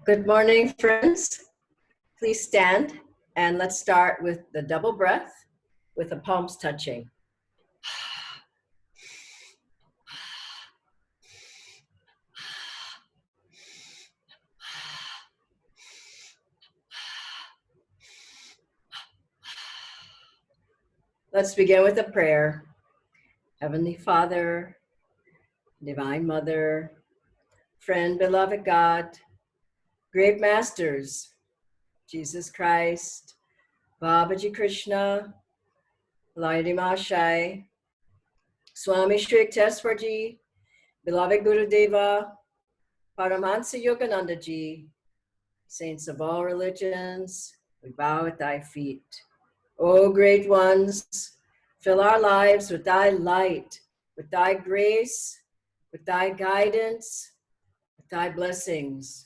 Good morning, friends. Please stand and let's start with the double breath with the palms touching. Let's begin with a prayer. Heavenly Father, Divine Mother, friend, beloved God, great masters, Jesus Christ, Babaji Krishna, Laidi Mashai, Swami Shri Yukteswarji, beloved Gurudeva, Paramahansa Yogananda Ji, saints of all religions, we bow at thy feet. O great ones, fill our lives with thy light, with thy grace, with thy guidance, with thy blessings.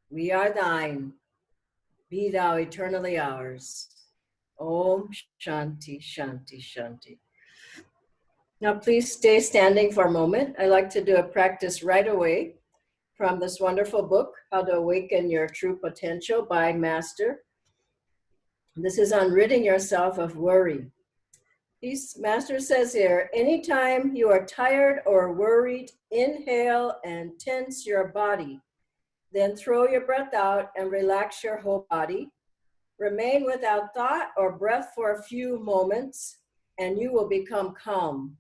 We are thine. Be thou eternally ours. Om Shanti, Shanti, Shanti. Now please stay standing for a moment. I like to do a practice right away from this wonderful book, How to Awaken Your True Potential by Master. This is on ridding yourself of worry. Master says here, anytime you are tired or worried, inhale and tense your body. Then throw your breath out and relax your whole body. Remain without thought or breath for a few moments, and you will become calm.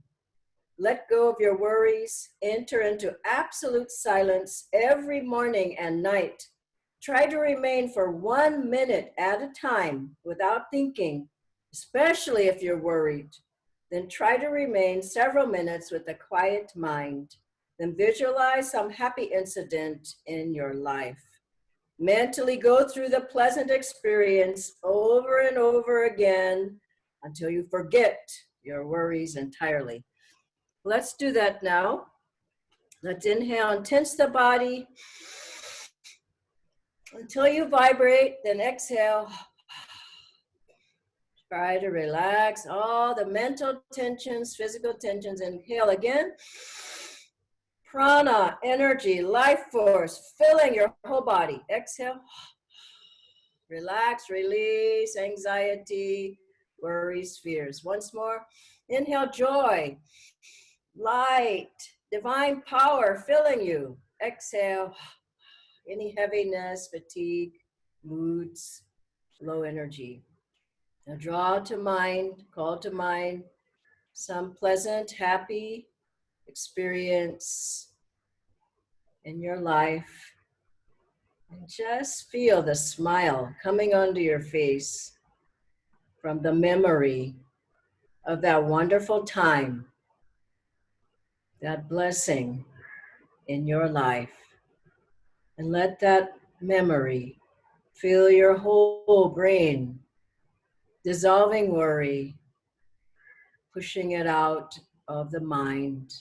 Let go of your worries. Enter into absolute silence every morning and night. Try to remain for 1 minute at a time without thinking, especially if you're worried. Then try to remain several minutes with a quiet mind. Then visualize some happy incident in your life. Mentally go through the pleasant experience over and over again until you forget your worries entirely. Let's do that now. Let's inhale and tense the body until you vibrate, then exhale. Try to relax all the mental tensions, physical tensions. Inhale again. Prana, energy, life force, filling your whole body. Exhale. Relax, release anxiety, worries, fears. Once more. Inhale, joy, light, divine power filling you. Exhale. Any heaviness, fatigue, moods, low energy. Now draw to mind, call to mind some pleasant, happy experience in your life. And just feel the smile coming onto your face from the memory of that wonderful time, that blessing in your life. And let that memory fill your whole brain, dissolving worry, pushing it out of the mind,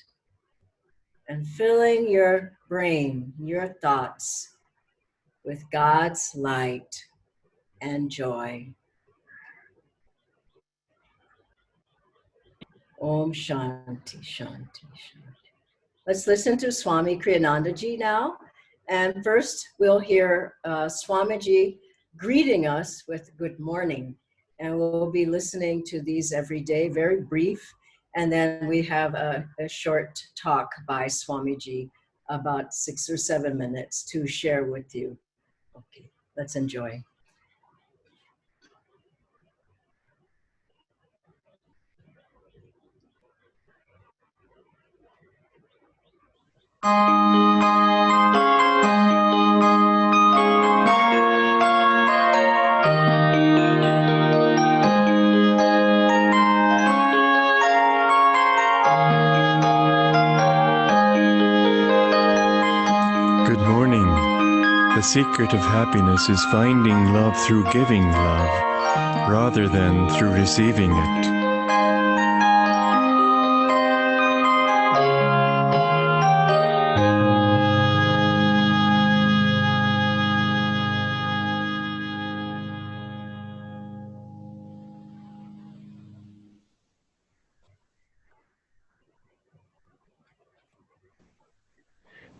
and filling your brain, your thoughts, with God's light and joy. Om Shanti, Shanti, Shanti. Let's listen to Swami Kriyanandaji now. And first we'll hear Swamiji greeting us with good morning. And we'll be listening to these every day, very brief. And then we have a short talk by Swamiji, about 6 or 7 minutes to share with you. Okay, let's enjoy. Good morning. The secret of happiness is finding love through giving love, rather than through receiving it.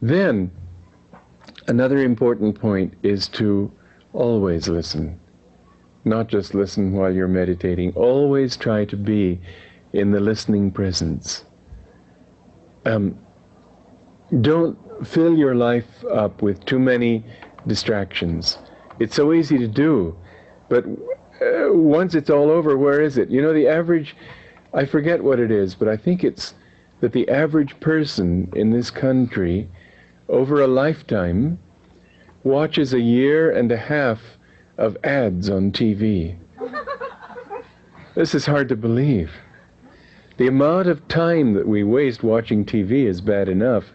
Then, Another important point is to always listen. Not just listen while you're meditating. Always try to be in the listening presence. Don't fill your life up with too many distractions. It's so easy to do, but once it's all over, where is it? You know, the average, I forget what it is, but I think it's that the average person in this country, over a lifetime, watches 1.5 years of ads on TV. This is hard to believe. The amount of time that we waste watching TV is bad enough,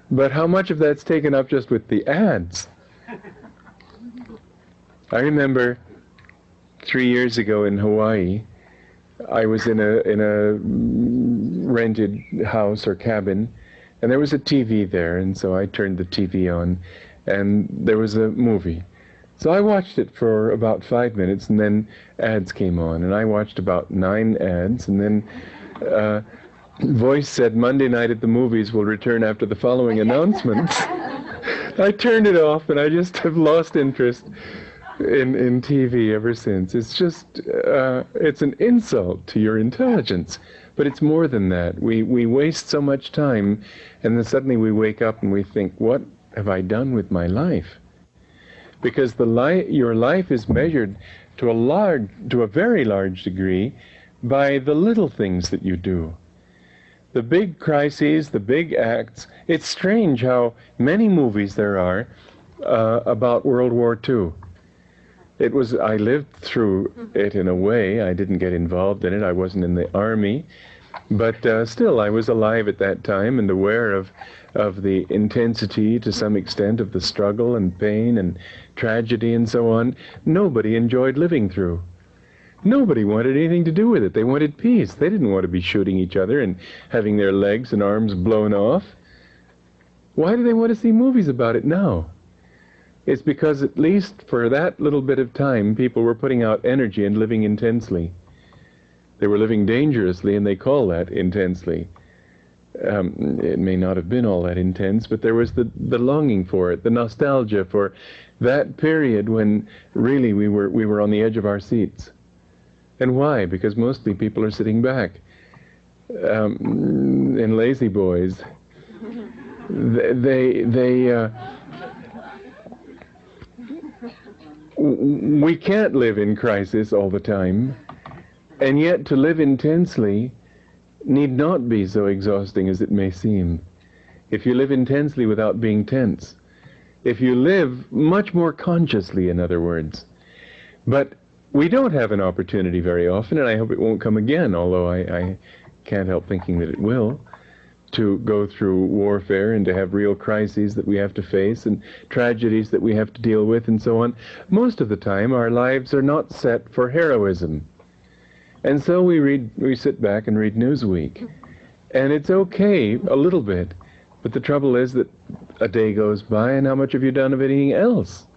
but how much of that's taken up just with the ads? I remember 3 years ago in Hawaii, I was in a rented house or cabin, and there was a TV there, and so I turned the TV on, and there was a movie. So I watched it for about 5 minutes, and then ads came on, and I watched about 9 ads, and then voice said, "Monday night at the movies will return after the following announcements." I turned it off, and I just have lost interest in TV ever since. It's just, it's an insult to your intelligence. But it's more than that. We waste so much time, and then suddenly we wake up and we think, what have I done with my life? Because your life is measured to a very large degree by the little things that you do. The big crises, the big acts. It's strange how many movies there are about World War II. I lived through it in a way. I didn't get involved in it. I wasn't in the army. But still, I was alive at that time and aware of the intensity, to some extent, of the struggle and pain and tragedy and so on. Nobody enjoyed living through. Nobody wanted anything to do with it. They wanted peace. They didn't want to be shooting each other and having their legs and arms blown off. Why do they want to see movies about it now? It's because at least for that little bit of time, people were putting out energy and living intensely. They were living dangerously, and they call that intensely. It may not have been all that intense, but there was the longing for it, the nostalgia for that period when really we were on the edge of our seats. And why? Because mostly people are sitting back in lazy boys. We can't live in crisis all the time, and yet to live intensely need not be so exhausting as it may seem. If you live intensely without being tense, if you live much more consciously, in other words. But we don't have an opportunity very often, and I hope it won't come again, although I can't help thinking that it will, to go through warfare and to have real crises that we have to face and tragedies that we have to deal with and so on. Most of the time, our lives are not set for heroism. And so we sit back and read Newsweek. And it's okay, a little bit, but the trouble is that a day goes by, and how much have you done of anything else?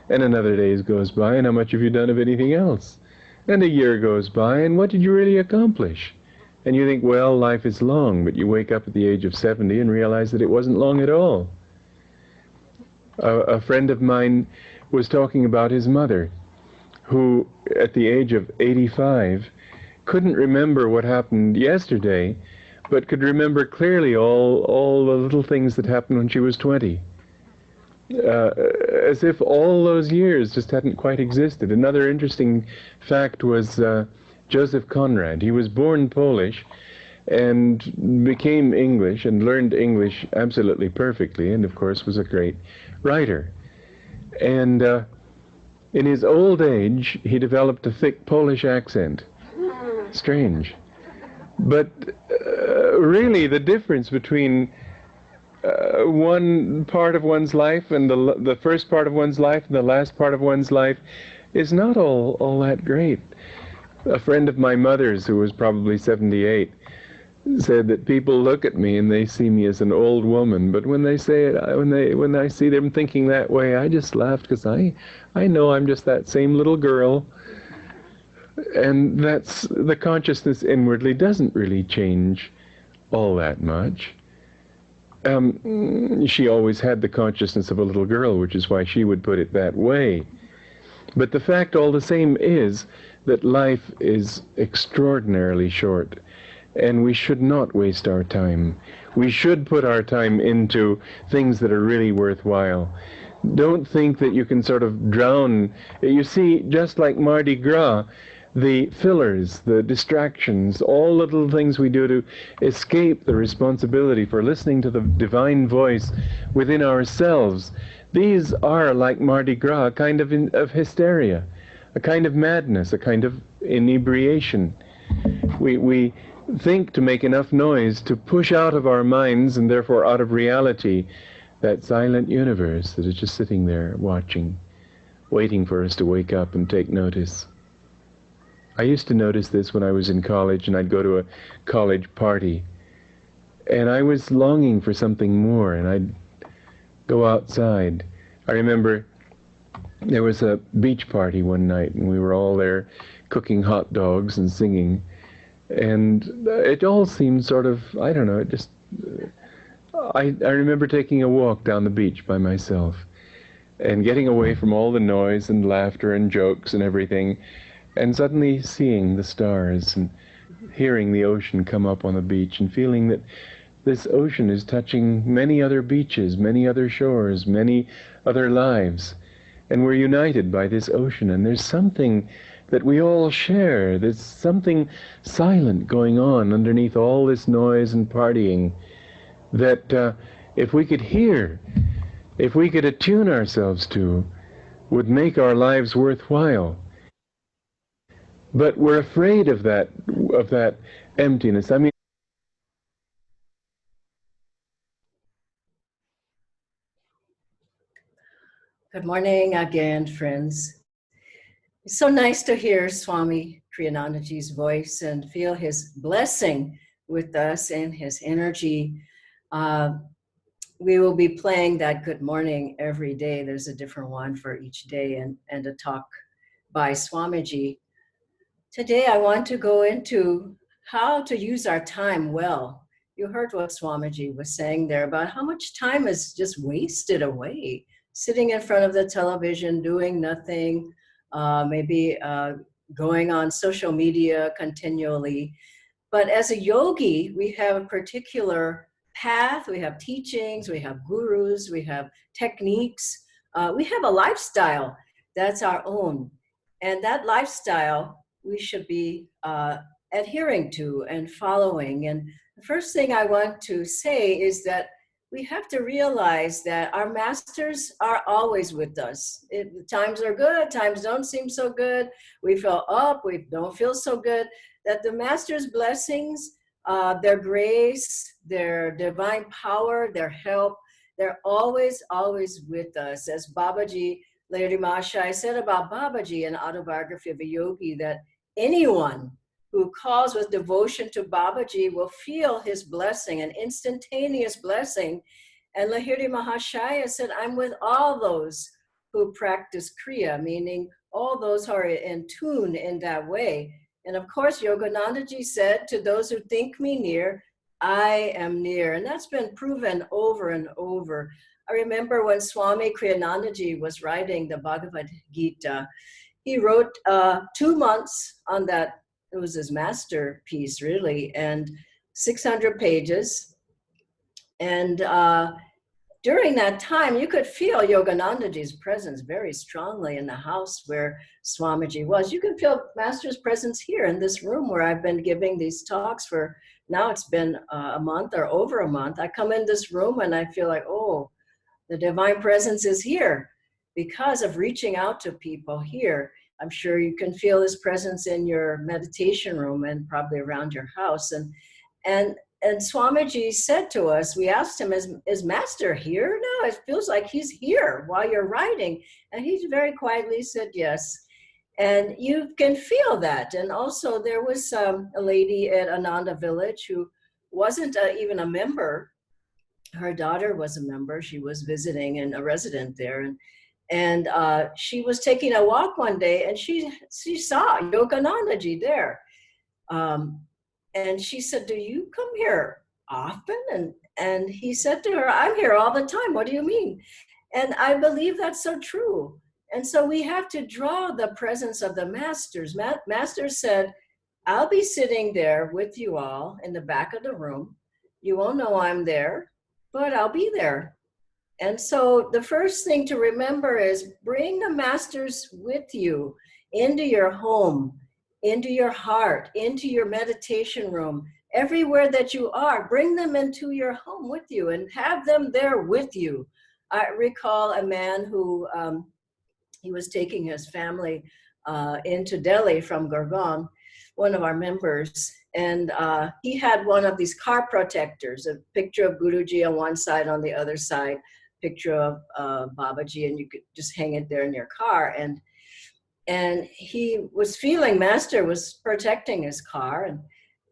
And another day goes by, and how much have you done of anything else? And a year goes by, and what did you really accomplish? And you think, well, life is long, but you wake up at the age of 70 and realize that it wasn't long at all. A friend of mine was talking about his mother, who, at the age of 85, couldn't remember what happened yesterday, but could remember clearly all the little things that happened when she was 20. As if all those years just hadn't quite existed. Another interesting fact was Joseph Conrad. He was born Polish and became English and learned English absolutely perfectly, and of course was a great writer. And in his old age, he developed a thick Polish accent. Strange. But really, the difference between one part of one's life and the first part of one's life and the last part of one's life is not all that great. A friend of my mother's, who was probably 78, said that people look at me and they see me as an old woman, but when they say it, when I see them thinking that way, I just laugh, because I know I'm just that same little girl. And that's the consciousness inwardly doesn't really change all that much. She always had the consciousness of a little girl, which is why she would put it that way. But the fact all the same is that life is extraordinarily short, and we should not waste our time. We should put our time into things that are really worthwhile. Don't think that you can sort of drown. You see, just like Mardi Gras, the fillers, the distractions, all little things we do to escape the responsibility for listening to the divine voice within ourselves, these are like Mardi Gras, a kind of hysteria, a kind of madness, a kind of inebriation. We think to make enough noise to push out of our minds and therefore out of reality that silent universe that is just sitting there watching, waiting for us to wake up and take notice. I used to notice this when I was in college, and I'd go to a college party, and I was longing for something more, and I'd go outside. I remember there was a beach party one night, and we were all there cooking hot dogs and singing, and it all seemed sort of, I don't know, it just... I remember taking a walk down the beach by myself and getting away from all the noise and laughter and jokes and everything, and suddenly seeing the stars and hearing the ocean come up on the beach and feeling that this ocean is touching many other beaches, many other shores, many other lives, and we're united by this ocean, and there's something that we all share. There's something silent going on underneath all this noise and partying that if we could hear, if we could attune ourselves to, would make our lives worthwhile. But we're afraid of that emptiness. I mean, Good morning again, friends. It's so nice to hear Swami Kriyanandaji's voice and feel his blessing with us and his energy. We will be playing that good morning every day. There's a different one for each day, and a talk by Swamiji. Today I want to go into how to use our time well. You heard what Swamiji was saying there about how much time is just wasted away, sitting in front of the television, doing nothing, maybe going on social media continually. But as a yogi, we have a particular path, we have teachings, we have gurus, we have techniques, we have a lifestyle that's our own. And that lifestyle we should be adhering to and following. And the first thing I want to say is that we have to realize that our masters are always with us. Times are good, times don't seem so good. We feel up, we don't feel so good. That the master's blessings, their grace, their divine power, their help, they're always, always with us. As Babaji, Lady Mahashaya said about Babaji in Autobiography of a Yogi, that anyone who calls with devotion to Babaji will feel his blessing, an instantaneous blessing. And Lahiri Mahashaya said, I'm with all those who practice Kriya, meaning all those who are in tune in that way. And of course, Yoganandaji said, to those who think me near, I am near. And that's been proven over and over. I remember when Swami Kriyanandaji was writing the Bhagavad Gita, he wrote 2 months on that. It was his masterpiece, really, and 600 pages. And during that time, you could feel Yoganandaji's presence very strongly in the house where Swamiji was. You can feel Master's presence here in this room where I've been giving these talks for, now it's been a month or over a month. I come in this room and I feel like, oh, the divine presence is here because of reaching out to people here. I'm sure you can feel his presence in your meditation room and probably around your house. And Swamiji said to us, we asked him, is Master here? No, it feels like he's here while you're writing. And he very quietly said yes. And you can feel that. And also there was a lady at Ananda Village who wasn't even a member. Her daughter was a member. She was visiting and a resident there. And she was taking a walk one day and she saw Yoganandaji there. And she said, do you come here often? And he said to her, I'm here all the time. What do you mean? And I believe that's so true. And so we have to draw the presence of the masters. Masters said, I'll be sitting there with you all in the back of the room. You won't know I'm there, but I'll be there. And so the first thing to remember is bring the masters with you into your home, into your heart, into your meditation room, everywhere that you are. Bring them into your home with you and have them there with you. I recall a man who he was taking his family into Delhi from Gurgaon, one of our members, and he had one of these car protectors, a picture of Guruji on one side, on the other side, picture of Babaji, and you could just hang it there in your car. And he was feeling Master was protecting his car, and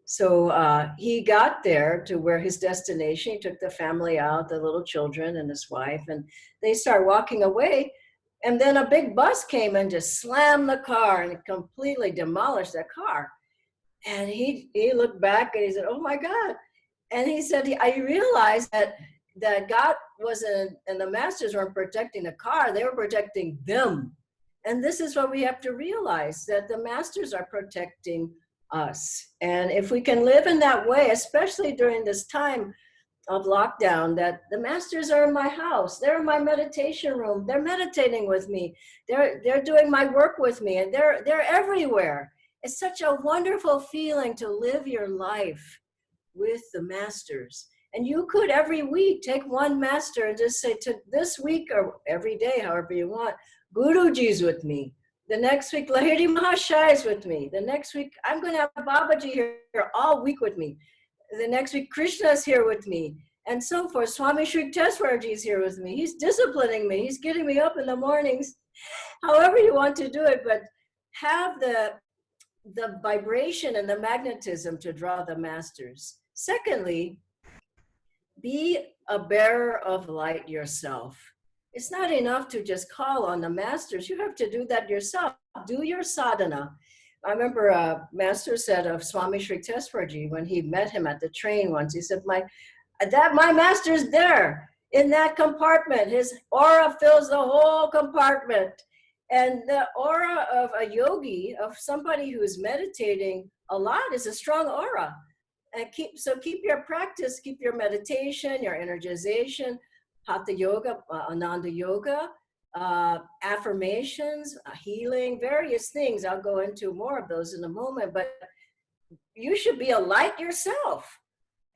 so he got there to where his destination. He took the family out, the little children and his wife, and they start walking away. And then a big bus came and just slammed the car and completely demolished the car. And he looked back and he said, oh my God. And he said, I realized that God wasn't, and the masters weren't protecting the car, they were protecting them. And this is what we have to realize, that the masters are protecting us. And if we can live in that way, especially during this time of lockdown, that the masters are in my house, they're in my meditation room, they're meditating with me, they're doing my work with me, and they're everywhere. It's such a wonderful feeling to live your life with the masters. And you could every week take one master and just say, to this week, or every day, however you want, Guruji's with me. The next week, Lahiri Mahashaya is with me. The next week, I'm going to have Babaji here all week with me. The next week, Krishna's here with me, and so forth. Swami Shri Teswarji is here with me. He's disciplining me. He's getting me up in the mornings. However you want to do it, but have the vibration and the magnetism to draw the masters. Secondly, be a bearer of light yourself. It's not enough to just call on the masters. You have to do that yourself. Do your sadhana. I remember a master said of Swami Shri Teswarji when he met him at the train once, he said, my master's there in that compartment. His aura fills the whole compartment. And the aura of a yogi, of somebody who is meditating a lot, is a strong aura. And keep your practice, keep your meditation, your energization, Hatha Yoga, Ananda Yoga, affirmations, healing, various things. I'll go into more of those in a moment, but you should be a light yourself.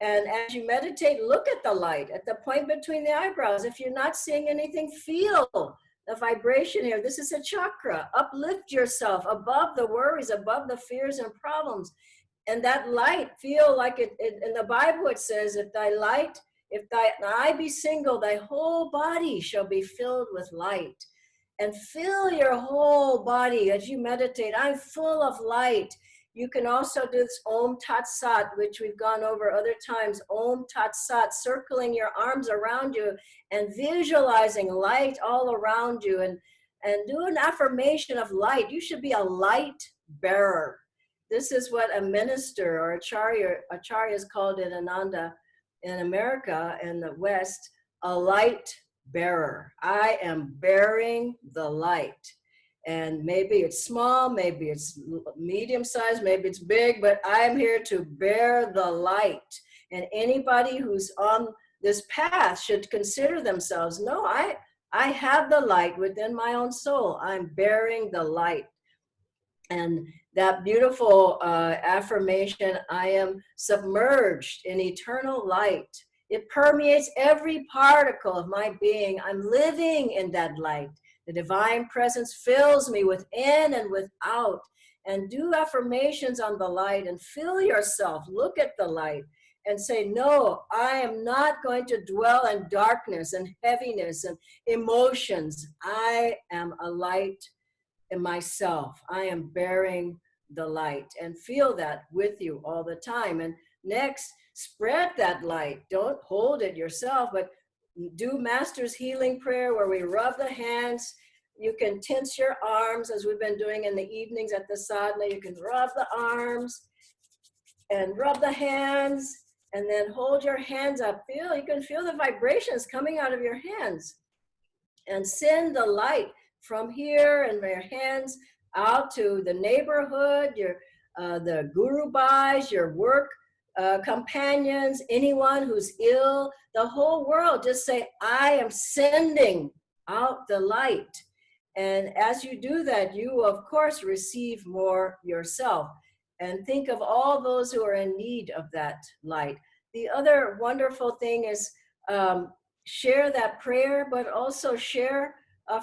And as you meditate, look at the light, at the point between the eyebrows. If you're not seeing anything, feel the vibration here. This is a chakra. Uplift yourself above the worries, above the fears and problems. And that light, feel like it in the Bible it says, if thine eye be single, thy whole body shall be filled with light. And fill your whole body as you meditate. I'm full of light. You can also do this Om Tat Sat, which we've gone over other times. Om Tat Sat, circling your arms around you and visualizing light all around you. And do an affirmation of light. You should be a light bearer. This is what a minister or acharya is called in Ananda in America and the West, a light bearer. I am bearing the light. And maybe it's small, maybe it's medium size, maybe it's big, but I'm here to bear the light. And anybody who's on this path should consider themselves, no, I have the light within my own soul. I'm bearing the light. And that beautiful affirmation, I am submerged in eternal light. It permeates every particle of my being. I'm living in that light. The divine presence fills me within and without. And do affirmations on the light and fill yourself. Look at the light and say, no, I am not going to dwell in darkness and heaviness and emotions. I am a light in myself. I am bearing the light, and feel that with you all the time. And next, spread that light. Don't hold it yourself, but do Master's healing prayer where we rub the hands. You can tense your arms as we've been doing in the evenings at the sadhana. You can rub the arms and rub the hands And then hold your hands up. You can feel the vibrations coming out of your hands. And send the light from here and your hands out to the neighborhood, the guru bhais, your work companions, anyone who's ill, the whole world. Just say, I am sending out the light. And as you do that, you of course receive more yourself. And think of all those who are in need of that light. The other wonderful thing is share that prayer, but also share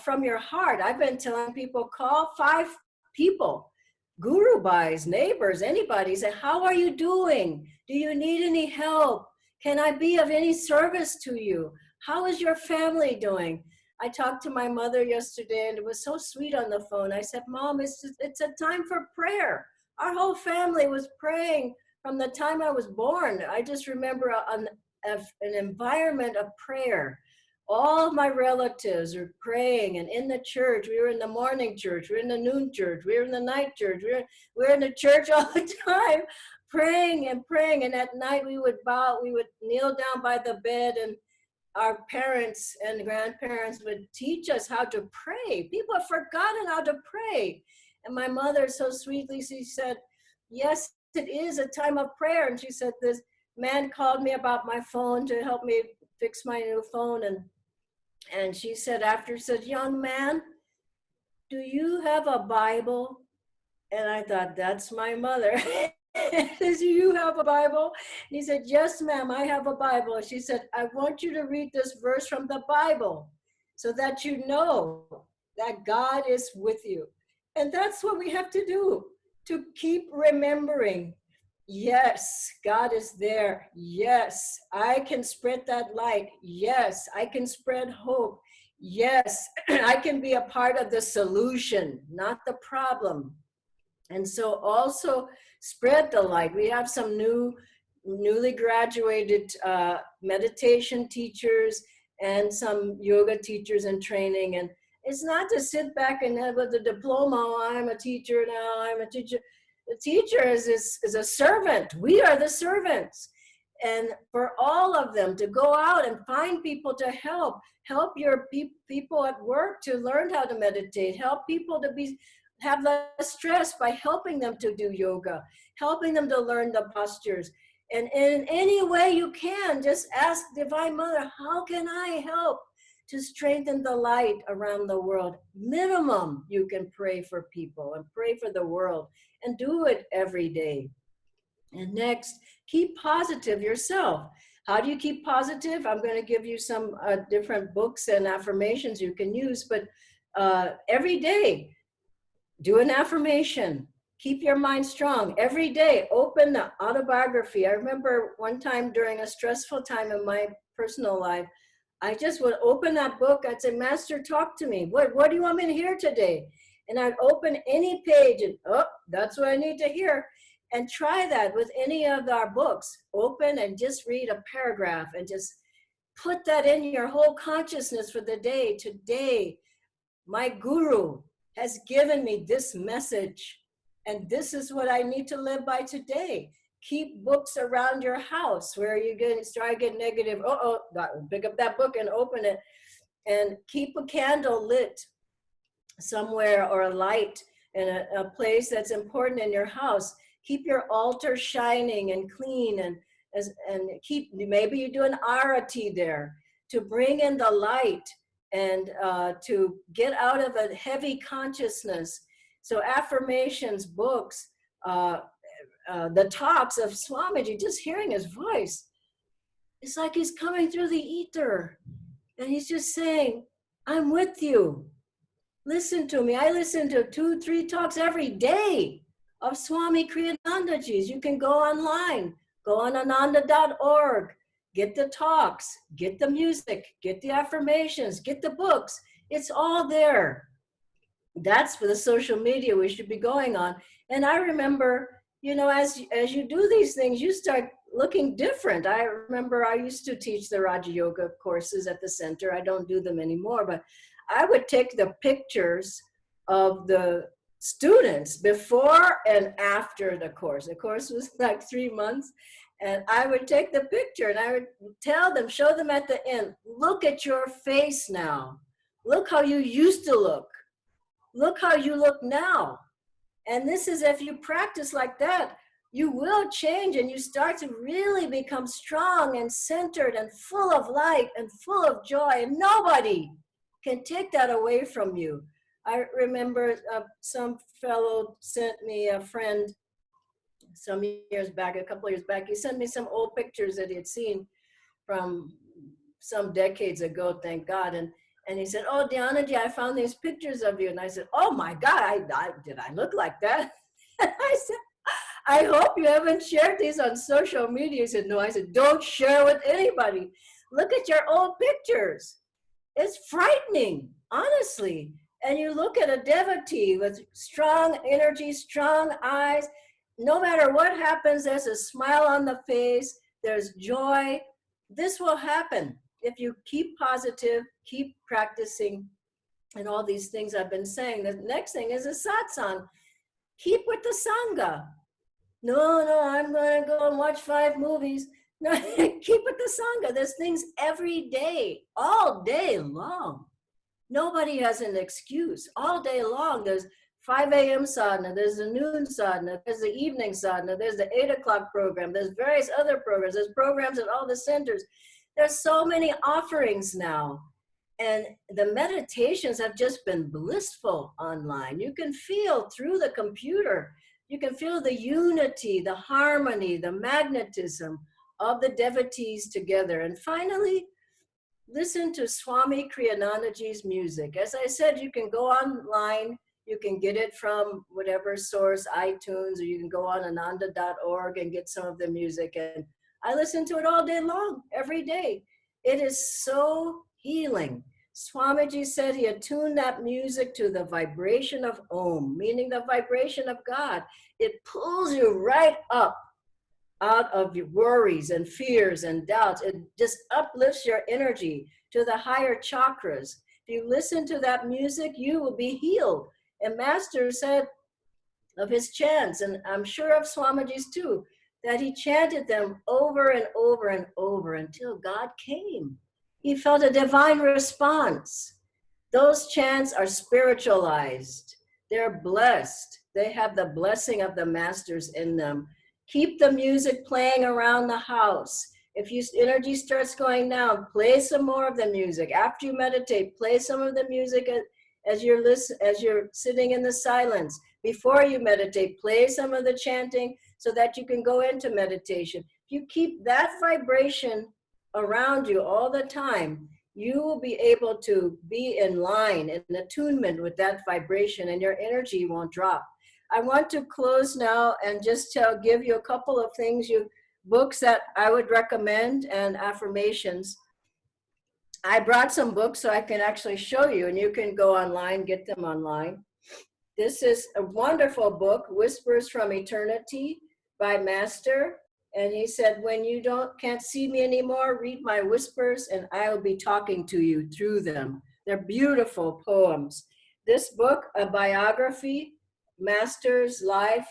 from your heart. I've been telling people, call 5 people, guru bhais, neighbors, anybody. Say, how are you doing? Do you need any help? Can I be of any service to you? How is your family doing? I talked to my mother yesterday, and it was so sweet on the phone. I said, Mom, it's a time for prayer. Our whole family was praying from the time I was born. I just remember an environment of prayer. All of my relatives were praying, and in the church, we were in the morning church, we were in the noon church, we were in the night church, we were in the church all the time, praying and praying. And at night we would kneel down by the bed, and our parents and grandparents would teach us how to pray. People have forgotten how to pray. And my mother so sweetly, she said, yes, it is a time of prayer. And she said, this man called me about my phone to help me fix my new phone. And she said, after, said, young man, do you have a Bible? And I thought, that's my mother. Says, you have a Bible? And he said, yes, ma'am, I have a Bible. She said, I want you to read this verse from the Bible so that you know that God is with you. And that's what we have to do, to keep remembering. Yes, God is there. Yes, I can spread that light. Yes, I can spread hope. Yes, I can be a part of the solution, not the problem. And so also spread the light. We have some newly graduated meditation teachers and some yoga teachers in training. And it's not to sit back and have with a diploma, oh, I'm a teacher now, I'm a teacher. The teacher is a servant. We are the servants. And for all of them to go out and find people to help your people at work to learn how to meditate, help people to have less stress by helping them to do yoga, helping them to learn the postures. And in any way you can, just ask Divine Mother, how can I help to strengthen the light around the world? Minimum, you can pray for people and pray for the world, and do it every day. And next, keep positive yourself. How do you keep positive? I'm going to give you some different books and affirmations you can use, but every day, do an affirmation. Keep your mind strong. Every day, open the autobiography. I remember one time during a stressful time in my personal life, I just would open that book. I'd say, Master, talk to me. What do you want me to hear today? And I'd open any page and, oh, that's what I need to hear. And try that with any of our books. Open and just read a paragraph and just put that in your whole consciousness for the day. Today, my guru has given me this message, and this is what I need to live by today. Keep books around your house where you start to get negative. Pick up that book and open it, and keep a candle lit somewhere, or a light in a place that's important in your house. Keep your altar shining and clean, and keep, maybe you do an arati there to bring in the light and to get out of a heavy consciousness. So affirmations, books, the talks of Swamiji, just hearing his voice, it's like he's coming through the ether, and he's just saying, I'm with you. Listen to me. I listen to 2-3 talks every day of Swami Kriyanandaji's. You can go online, go on ananda.org, get the talks, get the music, get the affirmations, get the books. It's all there. That's for the social media we should be going on. And I remember, you know, as you do these things, you start looking different. I remember I used to teach the Raja Yoga courses at the center. I don't do them anymore, but I would take the pictures of the students before and after the course. The course was like 3 months. And I would take the picture and I would tell them, show them at the end, look at your face now. Look how you used to look. Look how you look now. And this is, if you practice like that, you will change and you start to really become strong and centered and full of light and full of joy. And nobody can take that away from you. I remember some fellow sent me, a friend, some years back, a couple of years back, he sent me some old pictures that he had seen from some decades ago, thank God. And he said, oh, Dhyanaji, I found these pictures of you. And I said, oh my God, did I look like that? I said, I hope you haven't shared these on social media. He said, no. I said, don't share with anybody. Look at your old pictures. It's frightening, honestly. And you look at a devotee with strong energy, strong eyes. No matter what happens, there's a smile on the face. There's joy. This will happen if you keep positive, keep practicing, and all these things I've been saying. The next thing is a satsang. Keep with the sangha. No, I'm going to go and watch 5 movies. No, keep with the sangha. There's things every day, all day long. Nobody has an excuse. All day long, there's 5 a.m. sadhana, there's the noon sadhana, there's the evening sadhana, there's the 8 o'clock program, there's various other programs, there's programs at all the centers. There's so many offerings now. And the meditations have just been blissful online. You can feel through the computer, you can feel the unity, the harmony, the magnetism of the devotees together. And finally, listen to Swami Kriyanandaji's music. As I said, you can go online, you can get it from whatever source, iTunes, or you can go on ananda.org and get some of the music. And I listen to it all day long, every day. It is so healing. Swamiji said he attuned that music to the vibration of Om, meaning the vibration of God. It pulls you right up out of your worries and fears and doubts. It just uplifts your energy to the higher chakras. If you listen to that music, you will be healed. And Master said of his chants, and I'm sure of Swamiji's too, that he chanted them over and over and over until God came. He felt a divine response. Those chants are spiritualized. They're blessed. They have the blessing of the masters in them. Keep the music playing around the house. If your energy starts going down, play some more of the music. After you meditate, play some of the music as you're sitting in the silence. Before you meditate, play some of the chanting so that you can go into meditation. If you keep that vibration around you all the time, you will be able to be in line, in attunement with that vibration, and your energy won't drop. I want to close now and just give you a couple of things, books that I would recommend and affirmations. I brought some books so I can actually show you, and you can go online, get them online. This is a wonderful book, Whispers from Eternity by Master. And he said, when you can't see me anymore, read my whispers and I'll be talking to you through them. They're beautiful poems. This book, a biography, Master's Life,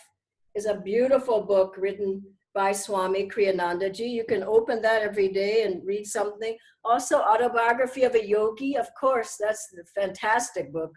is a beautiful book written by Swami Kriyanandaji. You can open that every day and read something. Also, Autobiography of a Yogi, of course, that's a fantastic book.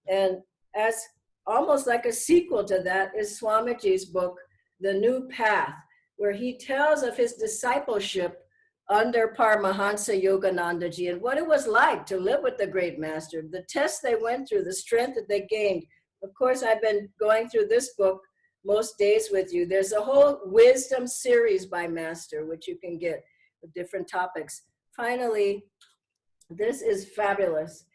And as almost like a sequel to that is Swamiji's book, The New Path, where he tells of his discipleship under Paramahansa Yoganandaji and what it was like to live with the great master, the tests they went through, the strength that they gained. Of course, I've been going through this book most days with you. There's a whole wisdom series by Master, which you can get with different topics. Finally, this is fabulous,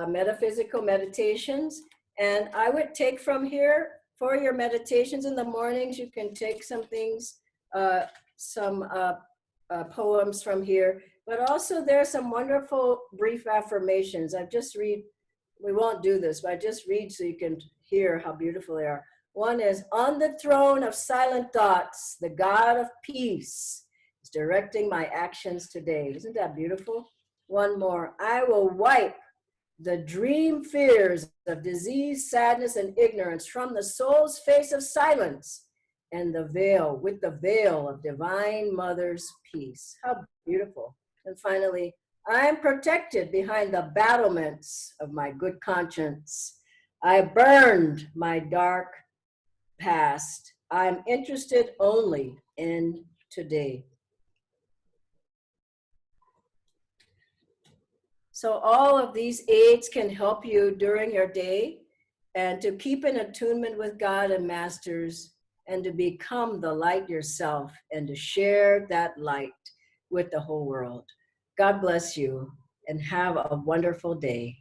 Metaphysical Meditations. And I would take from here, for your meditations in the mornings, you can take some things, some poems from here, but also there's some wonderful brief affirmations. We won't do this, but I just read so you can hear how beautiful they are. One is, on the throne of silent thoughts, the God of peace is directing my actions today. Isn't that beautiful? One more, I will wipe the dream fears of disease, sadness, and ignorance from the soul's face of silence and the veil, with the veil of Divine Mother's peace. How beautiful. And finally, I'm protected behind the battlements of my good conscience. I burned my dark past. I'm interested only in today. So all of these aids can help you during your day and to keep in attunement with God and masters and to become the light yourself and to share that light with the whole world. God bless you and have a wonderful day.